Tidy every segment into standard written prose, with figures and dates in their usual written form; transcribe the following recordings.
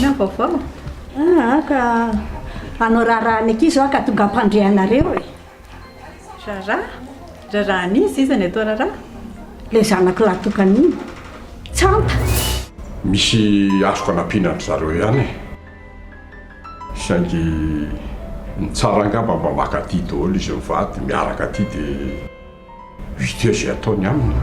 Na vaovao. Ka anao raharaha ny ankizy aho ka tonga ampandrianareo e. Raharaha n'izy izany atao raharaha. Le zanako latokany iny tsanta. Misy azoko anampiana ry zareo ihany e. Saingy ny tsara angamba mba maka aty daholo izy mivady miaraka aty dia vita izay ataony aminy.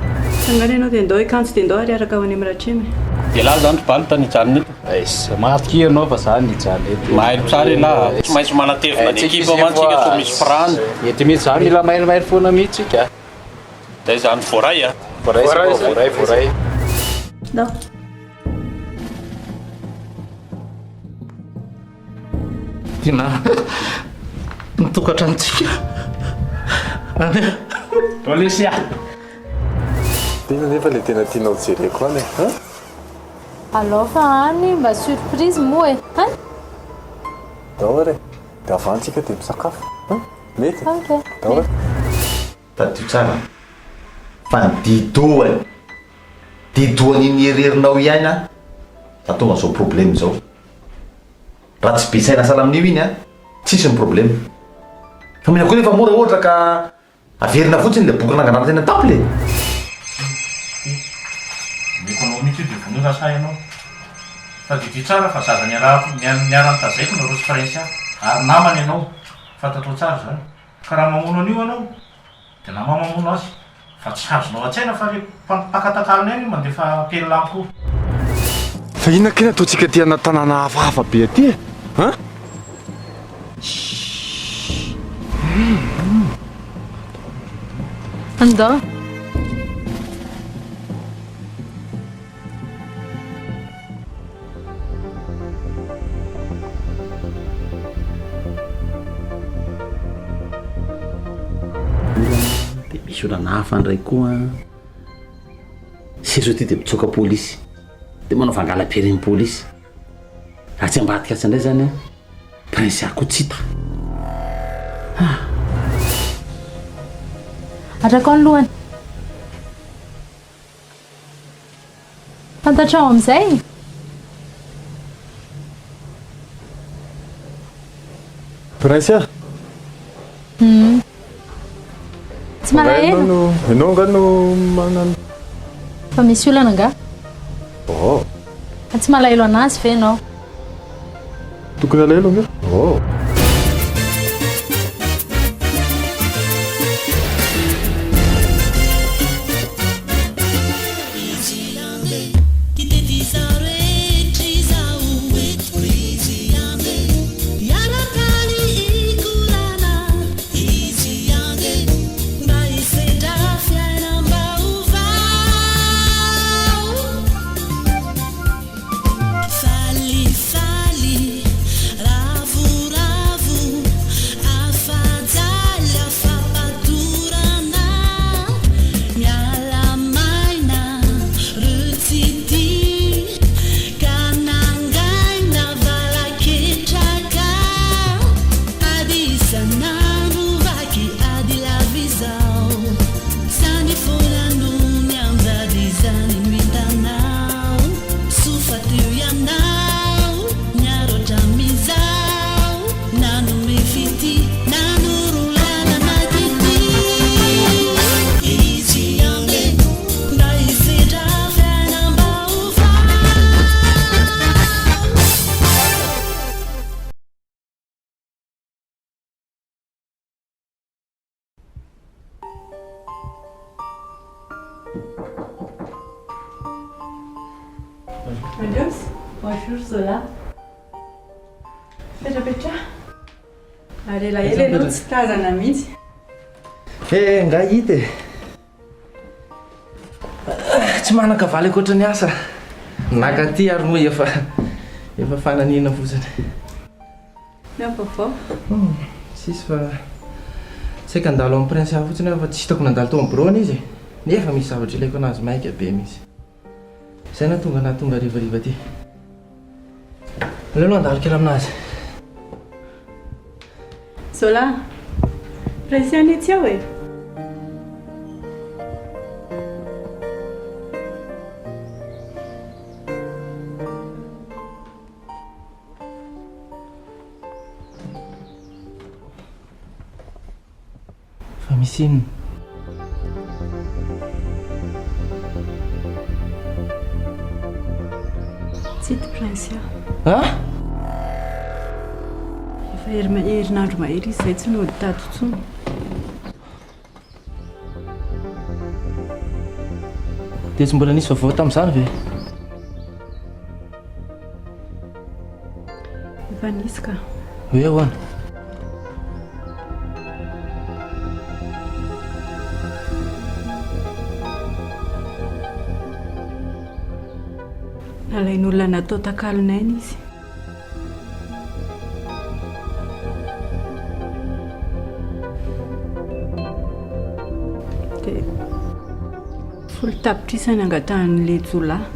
Sangany ianao dia ndao ikanjo dia ndao ary araka ho any amin'ny ratrimy. Dia lahy zany baly tany hijanona eto. Maty ianao fa zany hijanona eto. Mahailo tsara lahy, tsy maintsy manatevina ny ekipa mantsika toa misy frany. Ety mihitsy zany mila mahirimahiro foana mihitsy ka. Dia zany voaray a. Voaray. Ndao. Tina nitokantranotsika. Polisia. Tena nefa le tena tianao jereko any e. Allô fa any mba surprise moa e. Daory dia avantsika dia misakafo. Mety? Ok. Daory. Tadio tsara. Fa ny didoan'iny hererinao ihany a tonga zao problème zao. Raha tsy be saina sala amin'io iny a tsisy ny problème. Fa mila koa nefa mora ohatra ka averina fotsiny le boky nanganana tena taple. Meko anao mihitsy dia vonona sa ianao. Fa didio tsara fa zaza miara-mitazaiko na rosy frainsa ary namany ianao. Fantatro tsara zany. Ka raha mamono an'io anao dia nama mamono azy. Fa tsy azonao an-tsaina fa le mpakatakalina eny mandefa pelilamy koa. Fa inona kena ataontsika ty ana tanàna hafahafa be aty e? Andao. Dia misy olana hafa ndray koa sezo ty dia mitsoka polisy dia manao vangala-piren'ny polisy raha tsy ambadika atsy indray zany a prince ako tsy hita Atrako ny lohany. Fantatrao amin'izay? Prince Tsy malahelo. Ianao nga no manano. Fa misy olana nga? Oh. Tsy malahelo anazy ve ianao? Tokony alahelo nga? Oh. Bonjour Zola. Petra. Ary elaela ianao tsy tazana mihitsy. Nga hita e. Tsy manakavaly ankoatra ny asa. Naka aty ary moa efa fananina fotsiny. Na vaovao. Sisy fa saika andalo amin'ny prince hafa fotsiny fa tsy hitako nandalo tao amin'ny brony izy. Nefa misy zavatra ilaiko anazy maika be mihitsy. Zay na tonga rivariva aty. Aleo andalo kely aminazy. Zola, presione itsy aho e. misy inona? Tsy hita prince Ah? efa herinandro mahery izy izay tsy nody tato intsony. Dia tsy mbola nisy vaovao tamin'izany ve? Efa nisy ka. Hoe ahoana? Nalain'olona natao takalon'aina izy. Dia folo tapitrisany angatahan'ilay jolahy.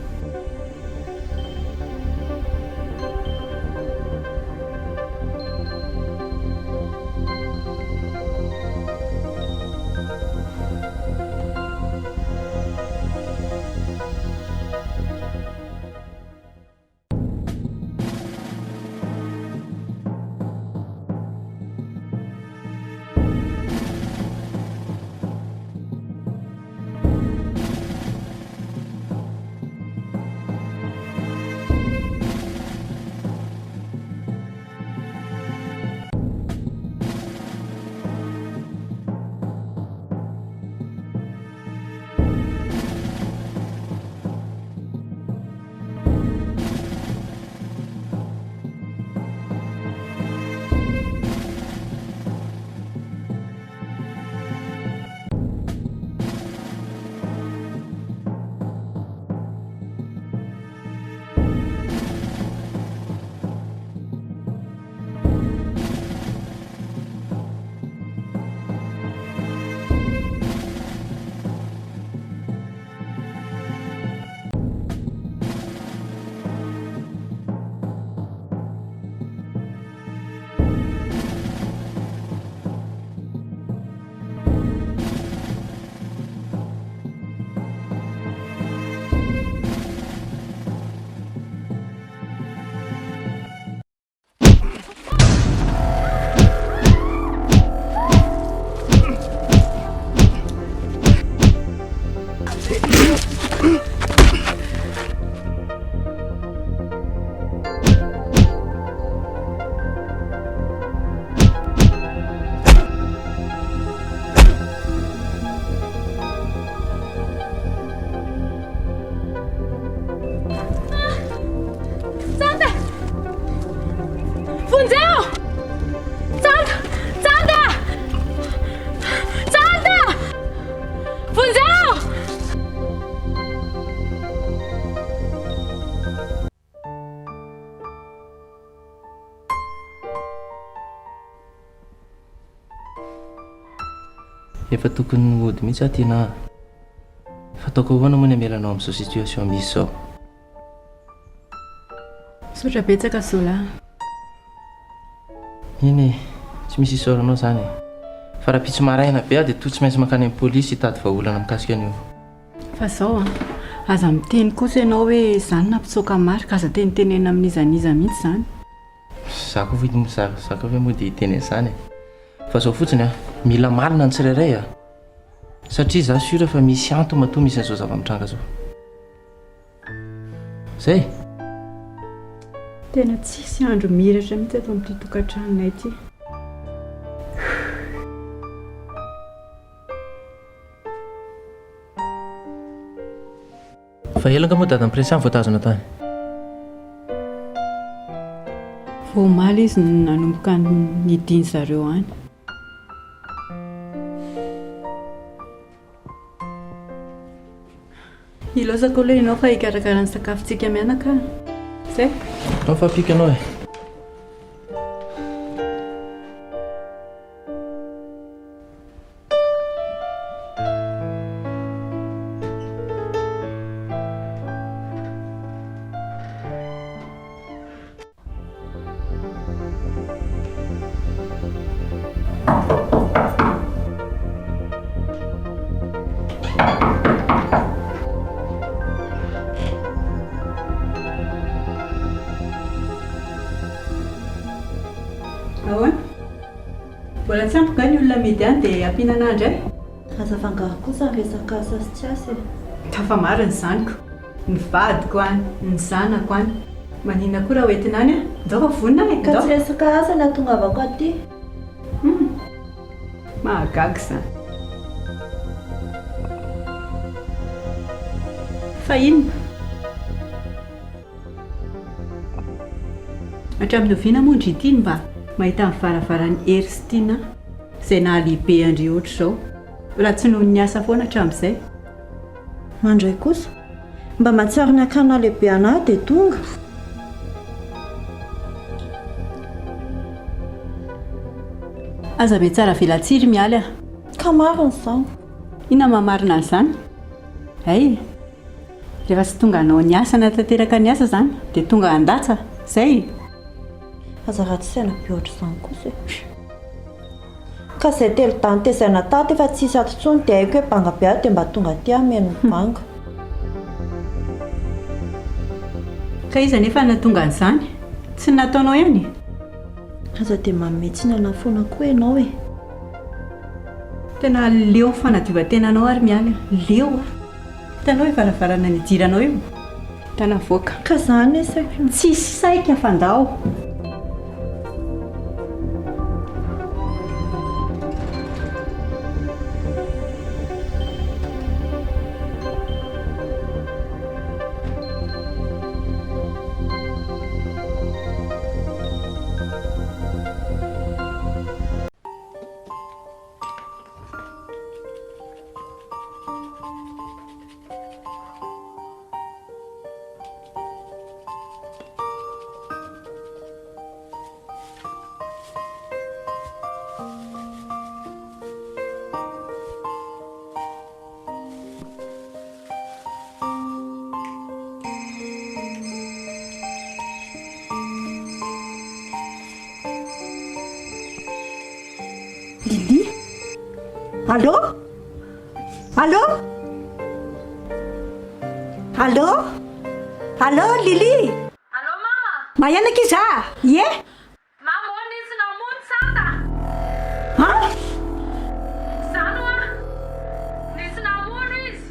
Efa tokony hody mihitsy aho tena fataoko ahoana moa ny amelanao amin'izao situation misy izao. Sotra betsaka zolahy. Iny tsy misy isaoranao izany e. Fa raha pitso maraina be aho dia toa tsy maintsy mankany amin'ny polisy hitady vahaolana mikasika an'io. Fa izao aza miteny kosa ianao hoe izany nampitsoaka marika, aza tenitenena amin'izaniza mihitsy izany. Zako hoe moa dia hiteny izany e. Fa izao fotsiny mila malina ny tsirairay satria za sura fa misy anto matoa misy an'izao zava-mitranga izao. Zay tena tsisy andro miratra mihitsy ato amin'ity tokantranonay ity. fa elanga moa dadan'ny prince amin'ny voatazona tany. Vao omaly izy nanomboka nidiny zareo any. Ilozako aloha ianao fa hikarakara ny sakafontsika mianaka. Zay? Nao fa pika anao e. Mbola tsy ampy ny olona midy any dia ampiana andray. Aza vangaha kosa ny resaka asa sy tsy asa. Tafa mariny zaniko, ny vadiko any, ny zanako any. Manina koa raha hoentina any a, ndao fa vonina e. Ka tsy resaka asa na tonga avako aty. Mahagaga izany. Fa inona? Hatramin'ny oviana monja ity mba mahita amin'ny varavarany hery sy tiana izay nahalehibe andry ohatr' izao. Mbola tsy noho ny asa foana hatramin'izay. Mandray kosa mba mahatsiaro ny akana lehibe anahy dia tonga. Aza be tsara velatsiry mialy ah. Ka marina izao. Inona mamarina an'izany? Hay, rehefa tsy tonga anao ny asa na tanteraka ny asa izany dia tonga an-datsa, izay. Aza raha tsy saina be ohatr'izany kosa e. Ka izay telo tany tezaina tato efa tsisy ato intsony dia haiko hoe banga be ato dia mba tonga aty ameno ny banga. Ka iza nefa natonga an'izany? Tsy nataonao ihany? Aza dia mametsina na foana koa ianao e. Tena leo ny fanadiova-tenanao ary mialy. Leo ah. Hitanao hoe varavarana ny idiranao io. Tana voaka. Ka izany e saiko. Tsisy saika fandao. Lili? Allô? Allô? Allô? Allô Lili? Allô mama? Mayanaka iza? Ie? Mama ho nisy namono sata. Ha? Zano a nisy namono izy.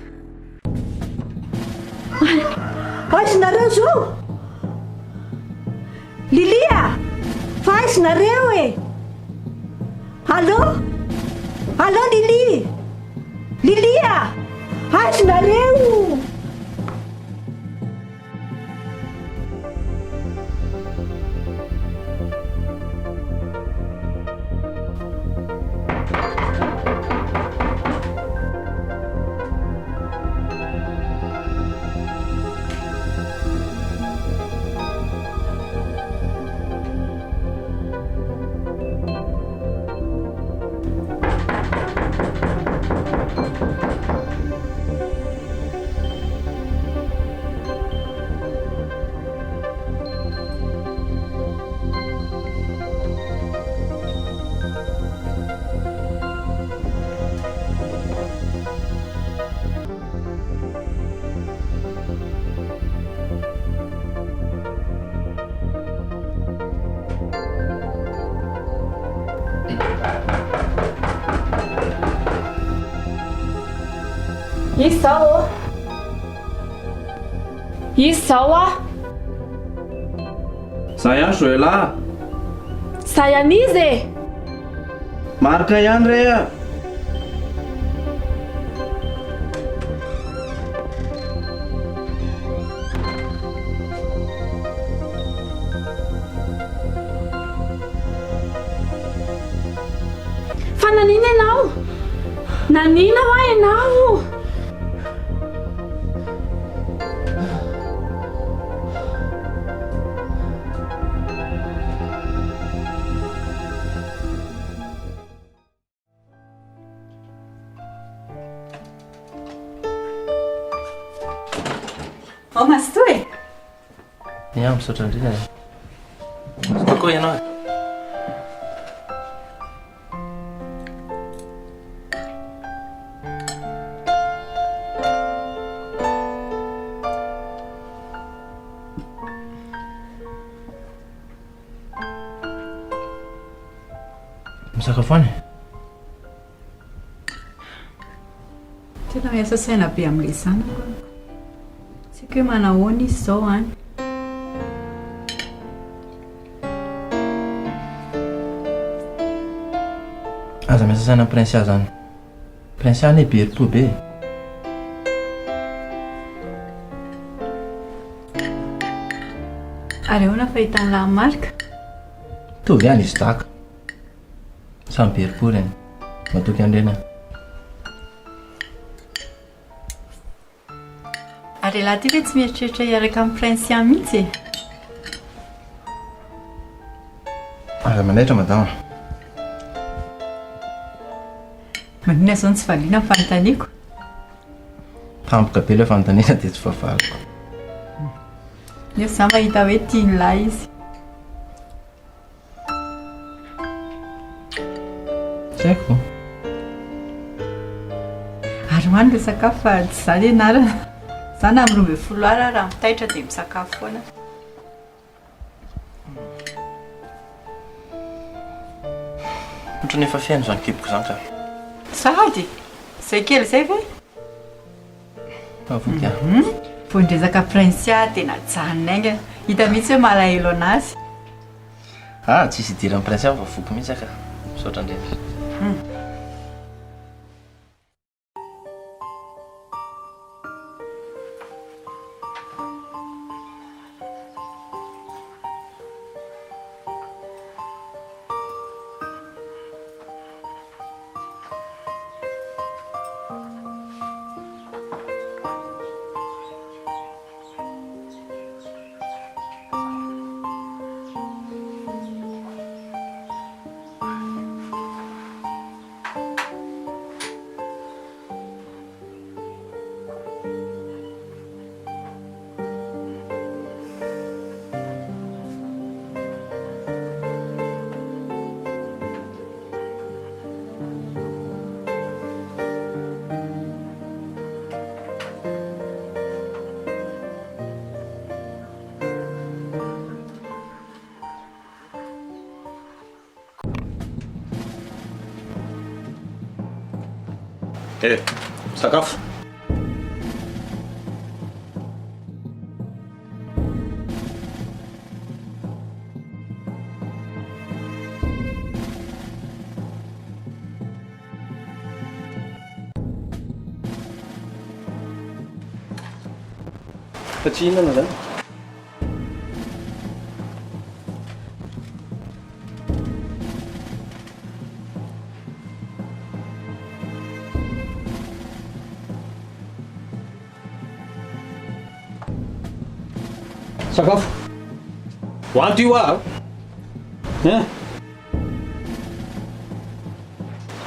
Aizinareo zao? Lilia? Fa aizinareo e? Allô? Allô Lili? Lilia? Aizinareo? Izao izao a Zay ihany Joëla. zay anizy e. Marika ihany ray a. Fa nanina ianao? Nanina va ianao? Ao masotoa e? Ia, misaotra indrindra. Misaotra koa ianao. Misakafo any? Tena miasa saina be amin'ilay zanako. Tsy haiko hoe manahoana izy izao any. Aza miasa saina prince azy any. Prince any be herim-po be. Ary ahoana fahitany lahy marika? Tovy ihany izy daka. Samy be herim-po ireny. Matoky andrena. Ary lahy ty ve tsy mieritreritra hiaraka amin'ny prince ihany mihitsy e? Aza mandaitra madama. Maninona izao tsy valiana ny fanontaniako? Tampoka be ilay fanontaniana dia tsy fahavaloko. Nefa za mahita hoe tiany lahy izy. Tsy haiko. Ary hoany ilay sakafo fa tsy izany ianarana. Za na amin'ny 12 ara raha mitaitra dia misakafo foana. Ohatran'ny efa fiaino izany kiboko izany ka. Sady, izay kely izay ve? Mahavoky aho. Vao nirezaka prince tena janona aingana. Hita mihitsy hoe malahelo anazy. Tsisy idiran'ny prince aho fa voky mihitsy ka. Misaotra indrindra. Sakafo. Fa tsy inona zany? Sakafo. Hoanto io aho.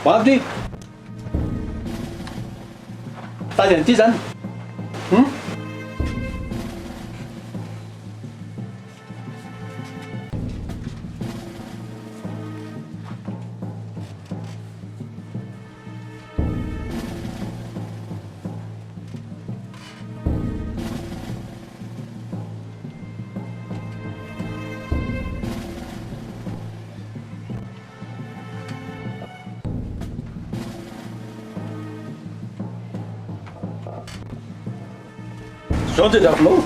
Hoanto io. Tady an'ity zany. Zao ty lafinao.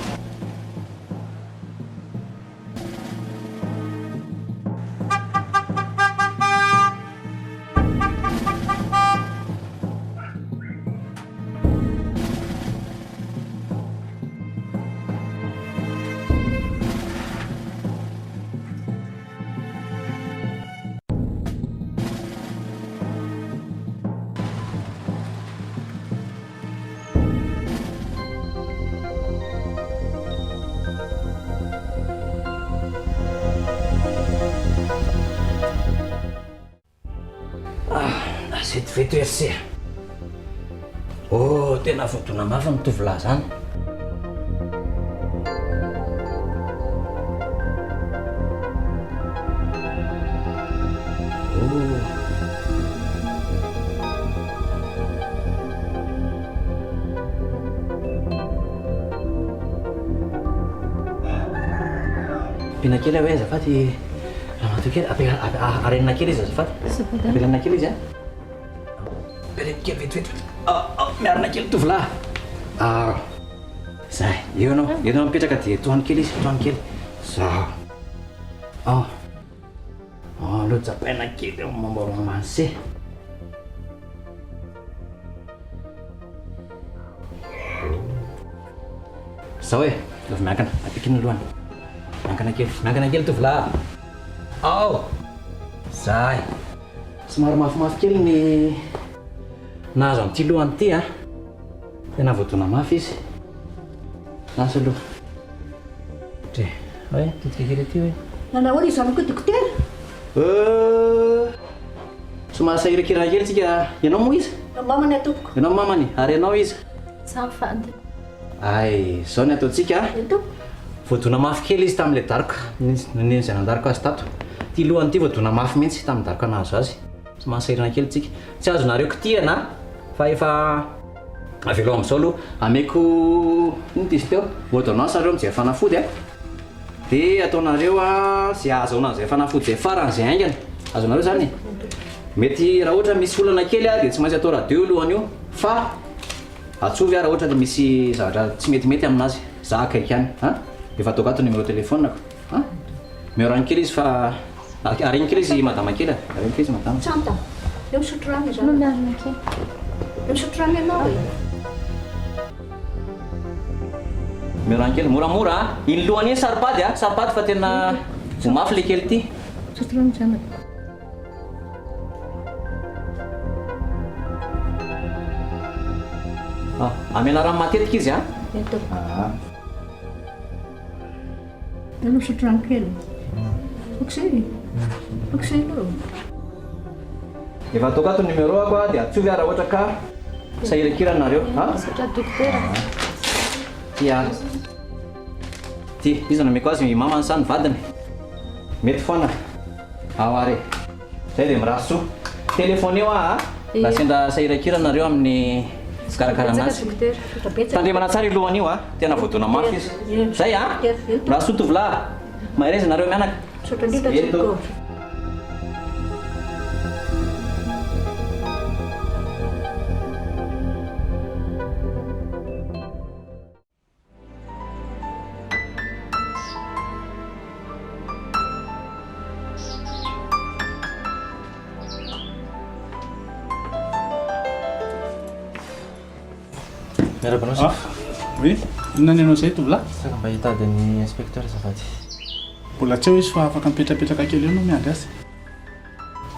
Vetivety tena fotona mafy mitovy lahy zany. Mpinakely hoe azafady Ramatoa kely arenina kely izy azafady. Arenina kely izy a. Arenina kely vetivety. Miarina kely tovolahy. Zay, eo anao mipetraka dia tohany kely izy, tohany kely. Za. Aleo japaina kely mamorogno manse. Zao e, lova miankana, apikina alohany. Miankana kely tovolahy. Zay. Somary mafimafy kely ny nahazo amin'ity lohany ity a. Tena voadona mafy izy. Asa aloha. Hoe, titika kely aty hoe. Nanao izy amiko dokotera? Somary sahirakirana kely tsika. Ianao moa izy? Mamany atopoko. Ianao mamany, ary ianao izy? Safady. Ay, zao ny ataontsika. Voadona mafy kely izy tamin'ilay daroka. Neny izay nandaroko azy tato. Ty lohany ity voadona mafy mihitsy tamin'ny daroka nahazo azy. Somary sahirana kely tsika. Tsy azonareo kitihana fa efa avelo amin'izao aloha ameko nit'izy teo ordonnance nareo amin'izay fanafody a. Dia ataonareo zay ahazoana an'izay fanafody zay faran'izay haingana. Azonareo zany. Mety raha ohatra misy olana kely a dia tsy maintsy atao radio lohany io fa atsovy raha ohatra misy zavatra tsy metimety aminazy. Za akaiky ihany. Efa ataoko ato numéro téléphone-ako. Miarana kely izy fa areny kely izy madama kely. Areny kely izy madama. Tsanta. Eo misotro rano izany. Miarina kely. Eo misotro rano ianao e. Miarana kely moramora. Iny lohany iny saripady saripady fa tena ho mafy le kely ity. Misotro rano izany. Amena rano matetika izy a. Eo misotro rano kely. Oxy aloha. Efa ataoko ato numéro ako a dia atsovy raha ohatra ka sahirakirana nareo. Satra dokotera. Ty, izy nameko azy mamany sa ny vadiny. Mety foana. Are. Zay dia mirahaso. Telefony eo raha sendra sahirakirana nareo amin'ny fikarakarana azy. Tandremana tsara io lohany io tena voadona mafy izy. Zay rahaso tovolahy. Mahereza nareo mianaka. Misaotra indrindra tsiko. Miarabanao sa? Oui, inona ny anao zay tovolahy? Saka mba hitadin'ny inspecteur azafady. Mbola tsy eo izy fa afaka mipetrapetraka kely eo no miaga azy.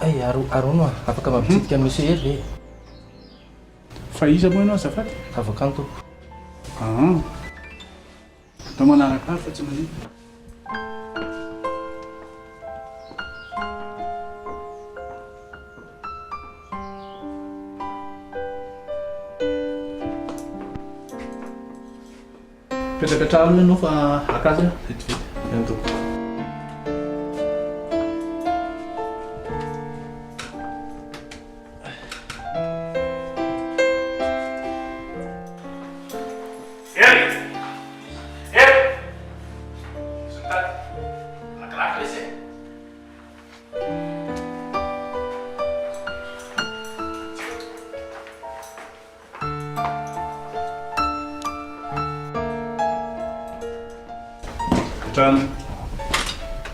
Ay, arono afaka mampitsidika ny monsieur Hervé. Fa iza moa ianao azafady? Avokanto. Atao manaraka fa tsy manino. Petrapetra aloha ianao fa akaza vetivety. Entoko.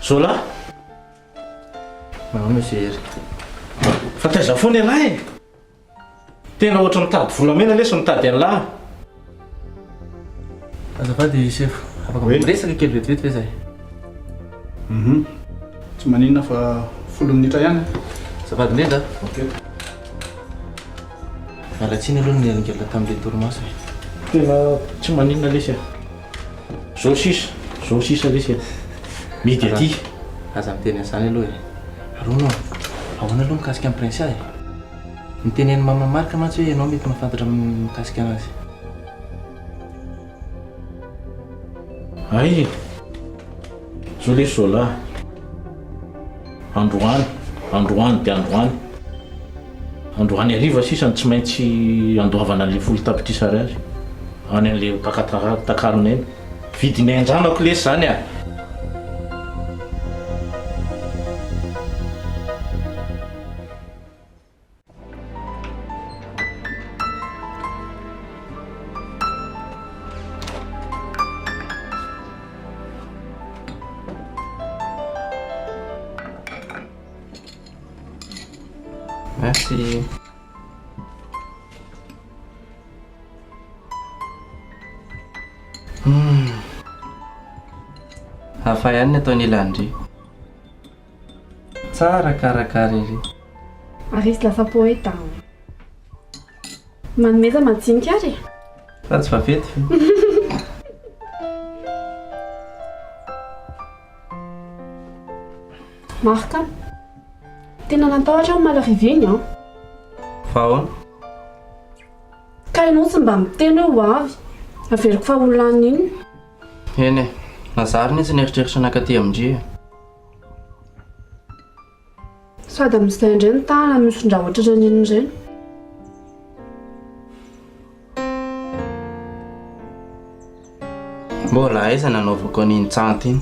Zola? Monsieur Hervé. Fa taiza foana ialahy. Tena ohatra mitady volamena lesy mitady an'lahy. Azafady chef, afaka miresaka kely vetivety ve zay? Tsy maninona fa 10 minitra ihany. Azafady ndrindra. Okey. Alatsiny aloha ny angela tamin'ilay torimaso. Tena tsy maninona lesy zao sisa lesy midy aty. Aza miteny an'izany aloha e. Arono ahoana aloha mikasika amin'ny prince e. Nitenen'ny mama marika mantsy hoe ianao mety mahafantatra mikasika anazy. Ay, zao lesy Zola. Androany dia androany. Androany hariva sisa tsy maintsy andoavana an'ilay folo tapitrisa azy. Any an'ilay takarony eny. Vidinay anjanako lesy zany Merci. Hafa ihany ny ataony ilandry. Tsara karakara ery. Ary izy lafa poeta. Manomeza majinika ary. Fa tsy vavety fe. Marka. Tena natahotra aho malarivé an. Fa ahoana? Ka ianao tsy mba miteny ho avy. Averiko fa olona iny. Eny e, nazary ny tsy nieritreritra nakaty amindry. Sady amin'izay indray ny tana misondra ohatra n'iny ireny. Mbola aiza nanaovako an'iny tsanty iny.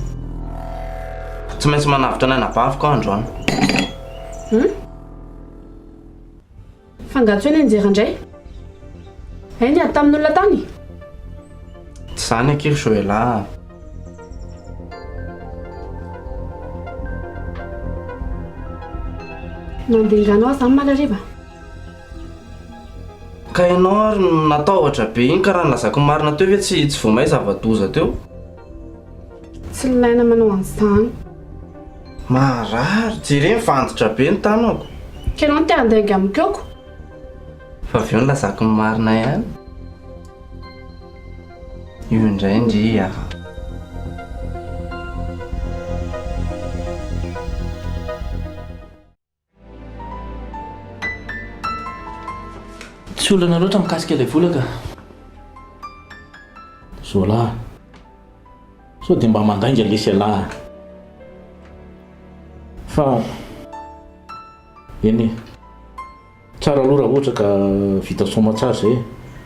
Tsy maintsy manavitra anay nabaviko androany. Fangatsy hoe nanjera indray. Eny ady tamin'olona tany? Tsy zany akery Joëla. Nandehanganao zany malariva. Ka ianao ary natahotra be iny ka raha nilazako marina teo ve tsy vao may zava-doza teo? Tsy ilaina manao an'izany. Marary, jere mivandotra be ny tanako. Ka ianao no te handainga amin'ny keoko? Fa avy eo nilazako ny marina ihany. Io indray ndry aha. Tsy olana loatra mikasika ilay volaka. Zola. So dia mba mandainga lesy alahy. Fa eny tsara aloha raha ohatra ka vita soma tsara zay.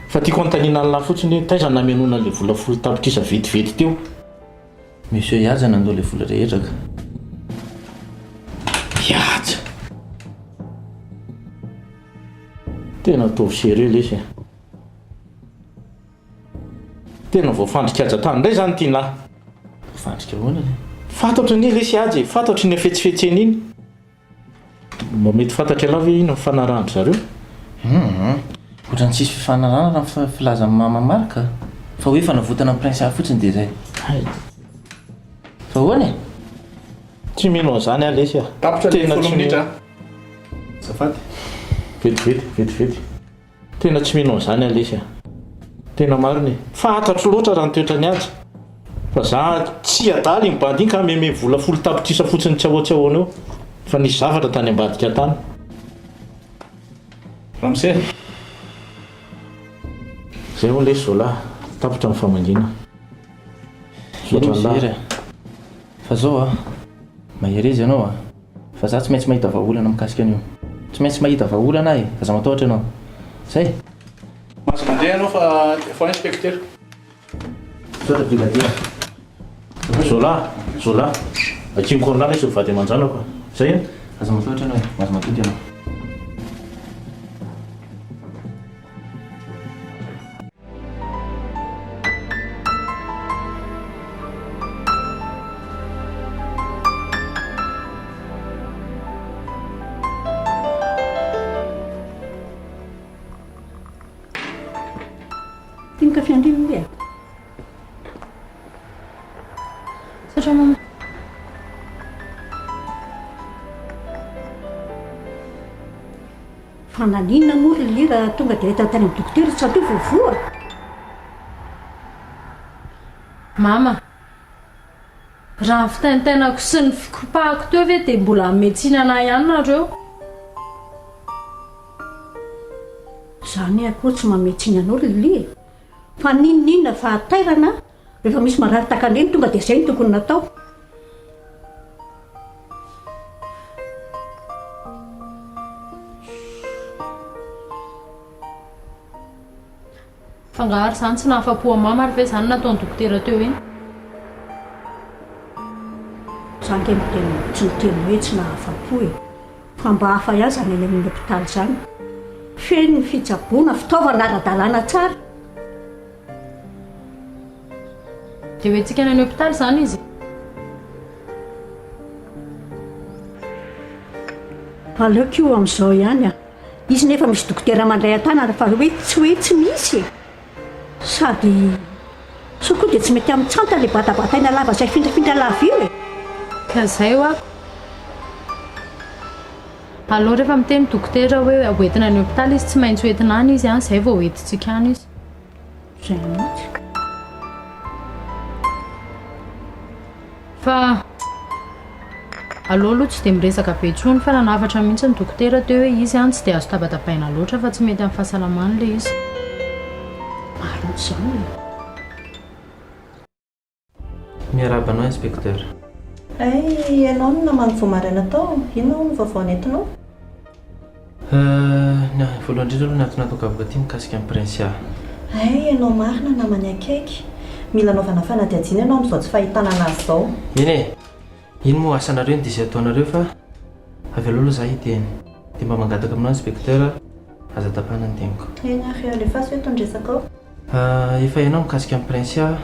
Fa tiako antaniana ny lahy fotsiny hoe taiza namenona ilay vola folo tapitrisa vetivety teo. Misy hoe iaza nandao ilay vola rehetra ka. Iaja. Tena tovy sérieux lesy. Tena voafandrika aja tany indray zany tia lahy. Fandrika ahoana? Fantatry ny lesy aja, fantatry ny fetsifetseny iny. Mba mety fantatra lahy ve ino fanarahandry zareo? Ohatrany tsisy fifanarahana raha filaza amin'ny mama marika. Fa hoe fanavotana amin'ny prince hafa fotsiny dia izay. Fa ahoana e? Tsy mino an'izany aho lesy aho. Tena tsy minitra. Zafady. Vetivety. Tena tsy mino an'izany aho lesy aho. Tena marina. Fantatro loatra raha ny toetrany azy. Fa za tsy adaly ny bandy iny ka meme vola folo tapitrisa fotsiny tsy ahoana eo. Fa nisy zavatra tany ambadika tany. Ramsey. Zay ho lesy Zola, tapitra amin'ny famangina. Misery. Fa zao mahery izy ianao fa za tsy maintsy mahita vahaolana mikasika an'io. Tsy maintsy mahita vahaolana e, aza matahotra ianao. Zay. Maso mandeha ianao fa inspecteur. Sotra brigadier. Zola. Akinko an'lany sy vady aman-janako. Zay. Aza matahotra ianao e, aza matoto ianao. Tinka fiandrino ve? Satria mama. Fananina moa ry raha tonga dia ahita tany amin'ny dokotera tsy atao voavoa. Mama. Raha ny fitaintainako sy ny fikopahako teo ve dia mbola medecine ihany nareo? Zany akoho tsy mametsiny anao Lili. Fa ninona fa atairana rehefa misy marary takan'ireny tonga dia izay ny tokony natao. Fangahary zany tsy nahafa-po mama ary ve zany nataon'ny dokotera teo iny? Zany ke tsy miteny hoe tsy nahafa-po e. Fa mba hafa ihany zany any amin'ny hôpitaly zany. Feno ny fitsaboana, fitaovana ara-dalàna tsara. Dia hoentsika any hôpitaly zany izy? Aleoko io amin'izao ihany izy nefa misy dokotera mandray an-tana rehefa hoe tsy misy sady so koa dia tsy mety amin'ny tsanta le batabataina lava zay findrafindra lava io e ka zay ho ako aloha rehefa miteny dokotera hoe hoentina ny hôpitaly izy tsy maintsy hoentina any izy any zay vao hoentintsika any izy zay motsika fa aloha aloha tsy dia miresaka be tsony fa nanafatra mihitsy ny dokotera teo hoe izy any tsy dia azo tabatapaina loatra fa tsy mety amin'ny fahasalamany le izy maran'izany miarabanao inspecteur ianao no namany vomaraina tao inona no vaovao nentinao voalohany indrindra aloha natonatokavoka ty mikasika amin'ny prinsia ianao marina namany akaiky mila naovana fanadihadiana ianao amin'izao tsy fahitana anazy zao eny e iny moa asanareo ny dizy ataonareo fa avy aloha aloha za hiteny dia mba mangataka aminao inspecteur aza tapahana ny teniko eny ary eo lefa sy hoe tondresaka ao efa ianao mikasika amin'ny prinsia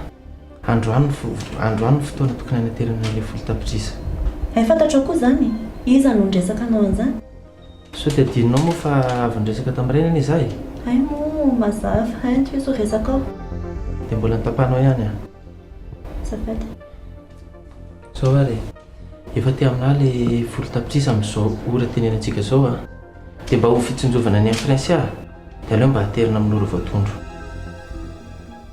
androany ny fotoana tokony anaterana le folo tapitrisa fantatro koa zany iza no ndresaka anao an'izany so dia adinonao moa fa avy nresaka tamin'ireny izahy mo mazava ty so resaka ao dia mbola nitapahanao ihany a safady zao ary efa ty aminah le folo tapitrisa amin'izao ora tenenantsika zao a dia mba ho fitsinjovana ny amin'ny prinsia dia aleo mba haterina amin'ny ora voatondro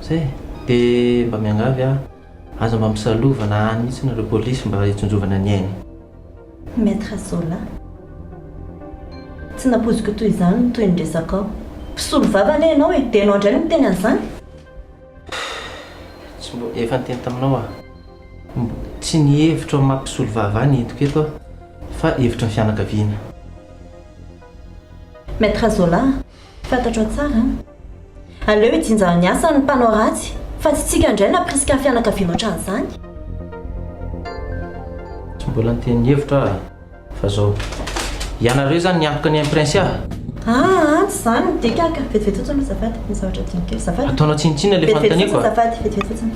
zay dia mba miangavy a aza mba misalovana any mihitsy nareo polisy mba hitsinjovana ny ainy maître Zola tsy napoziko toy izany toy ny resaka ao mpisolo vavana ianao e dia ianao indray no miteny an'izany efa niteny taminao a tsy ny hevitra mampisolo vavany entiko eto fa hevitra ny fianakaviana maître Zola fantatro tsara aleo hitsinja ny asa ny mpanao ratsy fa tsy tsika indray napriska ny fianakaviana ohatran'izany tsy mbola niteny hevitra fa zao ianareo zany niantoka ny amin'ny prinsia tsy zany midikaka vetivety fotsiny aloha zafady ny zavatra tinikely zafady ataonao tsinitsina le fanontaniako zafady vetivety fotsiny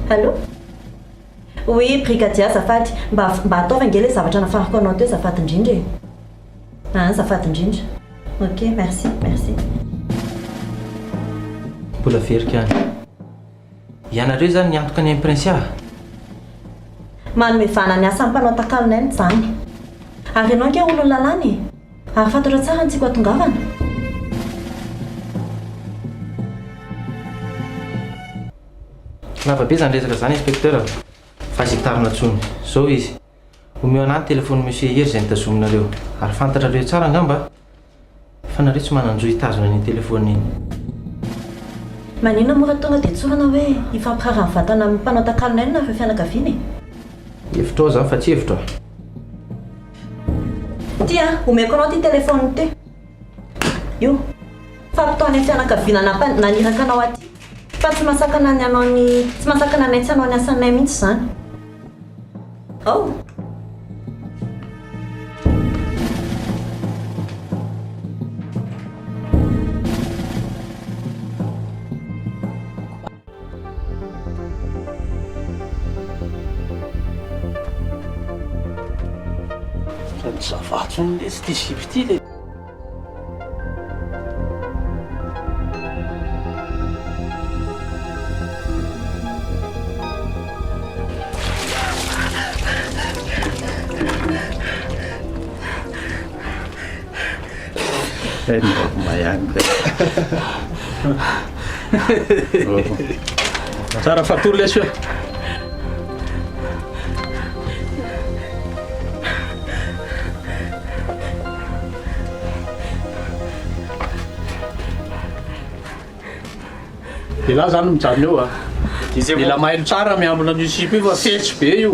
allo oui brigadier zafady mba ataova nge le zavatra nafarako anao teo zafady indrindra e zafady indrindra ok merci mbola verika any ianareo zany niantoka ny amin'ny prinsia manomevana ny asa mpanao takalonay zany ary ianao nke olo lalany ary fantatra tsara ny tsiko atongavana lavabe zany resaka zany inspecteur fa sy tarina tsony zao izy omeo anahy telefony monsieur hery zay nitazominareo ary fantatrareo tsara angamba fa nareo tsy mananjo hitazona ny telefony iny manina mora tonga dia tsorana hoe hifampirara ny vatana amin'ny mpanao takalonay nareo fianakaviana hevitra ao zany fa tsy hevitra tia omeko anao ty telefony ty io fampitaony amin'ny fianakaviana naniraka anao aty fa tsy masakana ny anao tsy masakana nay tsy anao ny asanay mihitsy zany zavatsy ny lesy ty zipy ty le tsara fatory lesy hoe dia lahy zany mijanona eo mila mailo tsara miambina an'io sipy io fa fetsy be io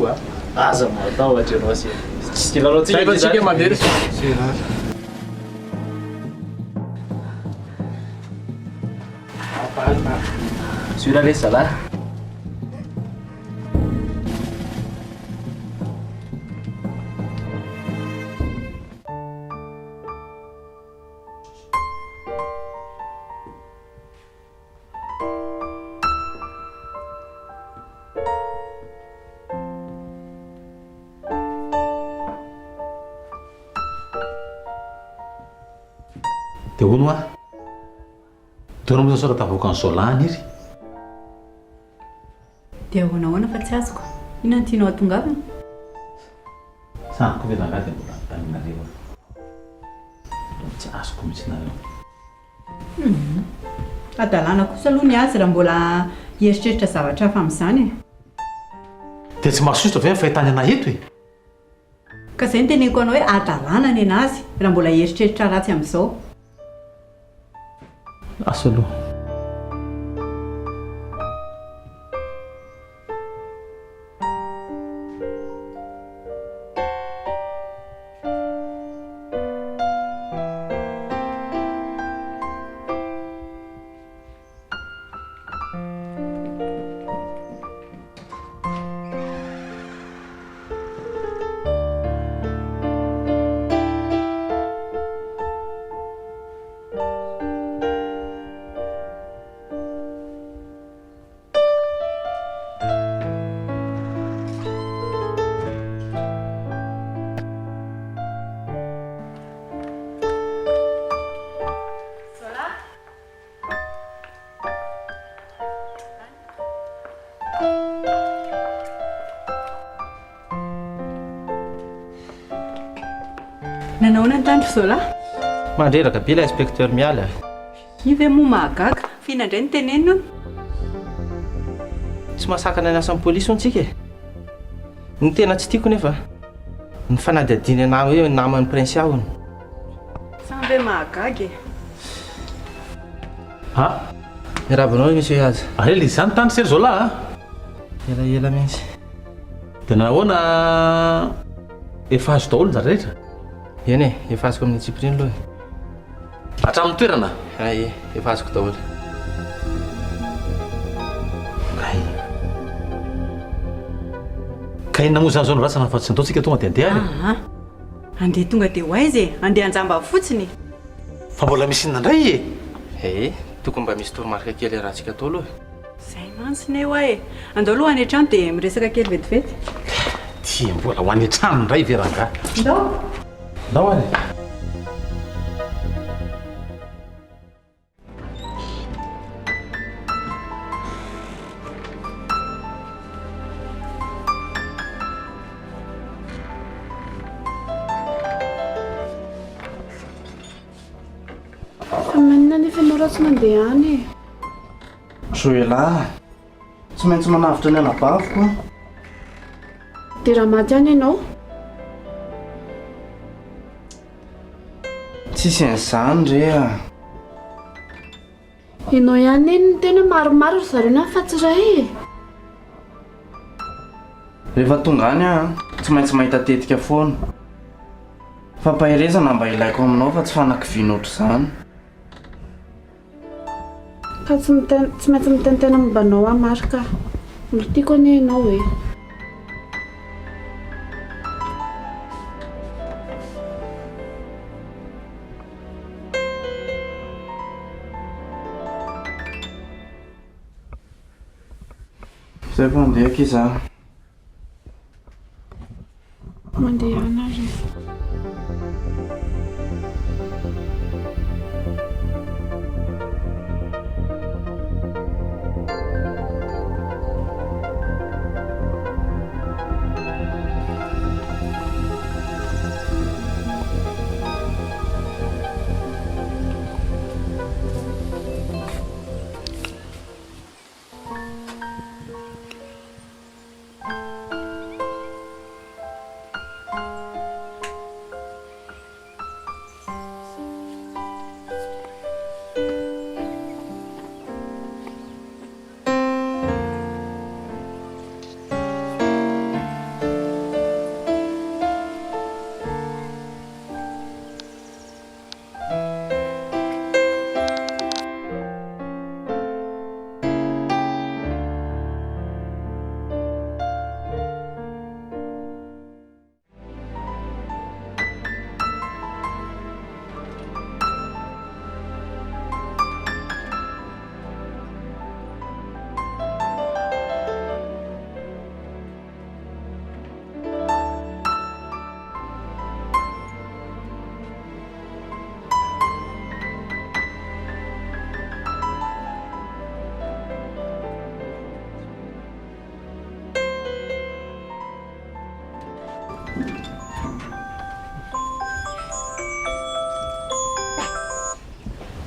aza matao atranao sy tsy kilanao fa tsika mandery sura lesy zalahy dia hono a toana moa sora tavoaka ny solany iry dia ahoanahoana fa tsy azoko ina ny tianao atongavana saniko vedangady mbola aminareo tsy azoko mihitsy nareo adalàna kosa aloha ny azy raha mbola hieritreritra zavatra hafa amin'izany dia tsy mahasotra ve fahitany ana eto e ka izay ny teneniko anao hoe adalàna ny anazy raha mbola hieritreritra ratsy amin'izao asa aloha nanahoana ny tandro Zola mandreraka be ilay inspecteur miala ive moa mahagaga fihinandray ny tenenina tsy mahasakana ny asan'ny polisy ontsika e ny tena tsy tiako nefa ny fanadihadiany ana hoe naman'ny prince ahony sambe mahagaga ha mirabanao misy hoe azy ale izy izany tandro sery Zola a elaela mihitsy dia nahoana efa azo daholo ny zarehetra eny e efa azoko amin'ny tsipriny loha hatramin'ny toerana ay efa azoko daholo ay ka inona moa zany zao no rasana fa tsy nataontsika tonga dia andeha any andeha tonga dia ho aiza e andeha anjamba fotsiny fa mbola misy inona indray e tokony mba misy toromarika kely rahantsika atao aloha izay mantsiny eo e andao aloha any an-trano dia miresaka kely vetivety ty mbola ho any an-trano indray veranga ndao ndao any Manina nefa ianao raha tsy mandeha any e Joela tsy maintsy manavitra ny anabaviko dia raha maty any ianao tsisy an'izany re ianao ihany eny ny tena maromaro ry zareo na fa tsy ray e rehefa tonga any tsy maintsy mahita tetika foana fampahirezana mba ilaiko aminao fa tsy fanakiviana ohatr'izany ka tsy maintsy mitentena mombanao amarika mbola tiako any ianao e izay fa andeha aky izaho mandeha any ary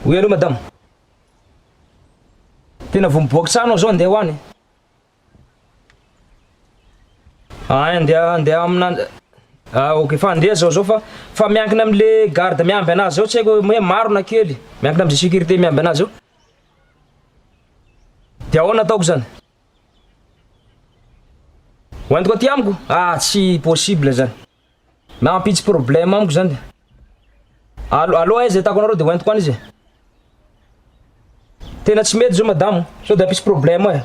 Oui, allô madame. Tena vao miboaka trano zao andeha hoany. Andeha amina. Ok, fa andeha zao fa miankina am'le garde miamby anazy zao tsy haiko hoe maro na kely. Miankina am'zay sécurité miamby anazy zao. Dia ahoana ataoko zany? Hoentiko aty amiko? Tsy possible zany. Mampitsy problème amiko zany. Allô aiza atako anareo dia hoentiko any izy. Tena tsy mety zao madamo, sao dia hampitsy problème e.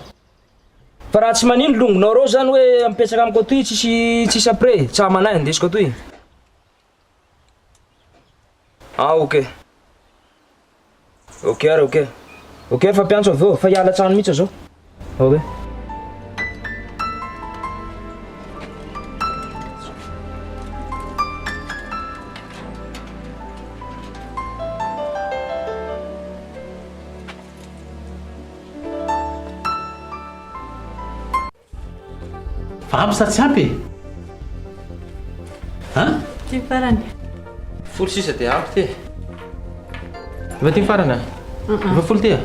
Fa raha tsy manino longonao reo zany hoe mipetraka amiko atoy tsisy après, tsy amanay indesiko atoy. Ok. Ok ary ok. Ok fa mpiantso avy eo, fa hiala trano mihitsy zao. Ok. Ampy sa tsy ampy? Ty farany. Folo sisa dia ampy ty. Efa ty farana? Efa folo ty? 1,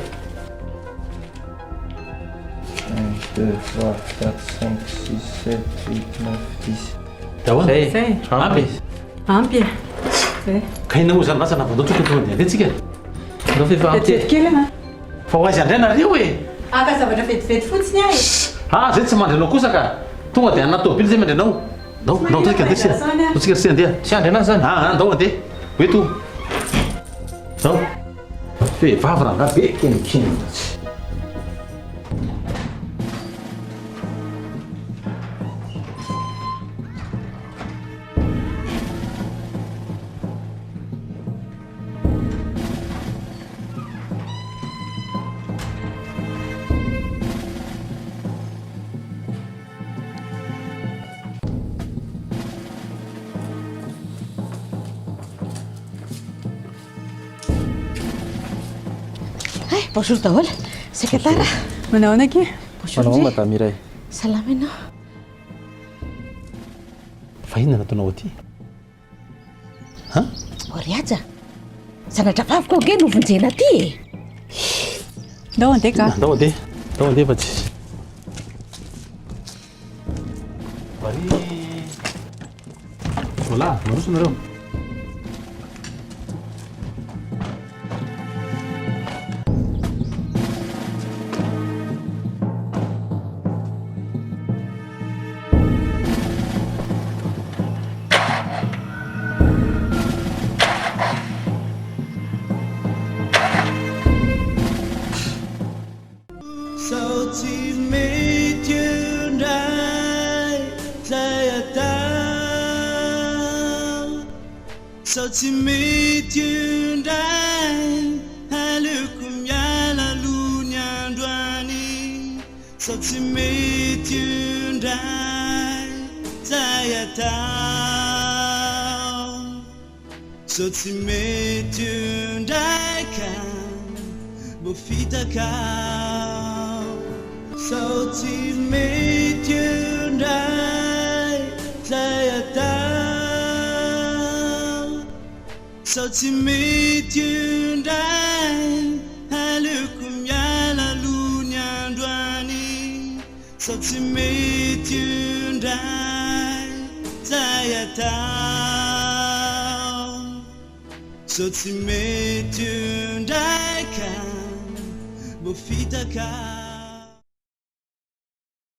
2, 3, 4, 5, 6, 7, 8, 9, 10. Dahoana? Zay. Ampy? Ampy. Zay. Ka ina moa zany lasa navandao tonga tonga dia andeha tsika. Ndao fefa ampy ty. Tetikely ana. Fa ho aiza andrianareo e? Aka zavatra vetivety fotsiny ahy. Zay tsy mandrinao kosa ka. Tonga dia anaty tômôbily zay mandrinao. Ndao tsika andeha tsika. Tsika tsika andeha. Tsy andry anazy zany. Ndao andeha. Hoe to. Ndao. Vehivavy rangahy be kenikeny. Bonjour daholo, secrétaire. Manao anaki? Manao madame Iray. Salama ianao. Fa inona nataonao aty? Oriaja, zanatra vaviko ao ke novonjena aty e. Ndao andeha ka? Ndao andeha fa tsy. Bari. Voilà, maroso nareo. Tsy mety ndray aleko miala aloha ny androany sao tsy mety ndray zay atao sao tsy mety ndray ka mbo fitakao sao tsy mety ndray zay atao sao tsy mety ndray aleko miala aloha ny androany sao tsy mety ndray zay atao sao tsy mety ndray ka mbo fitakao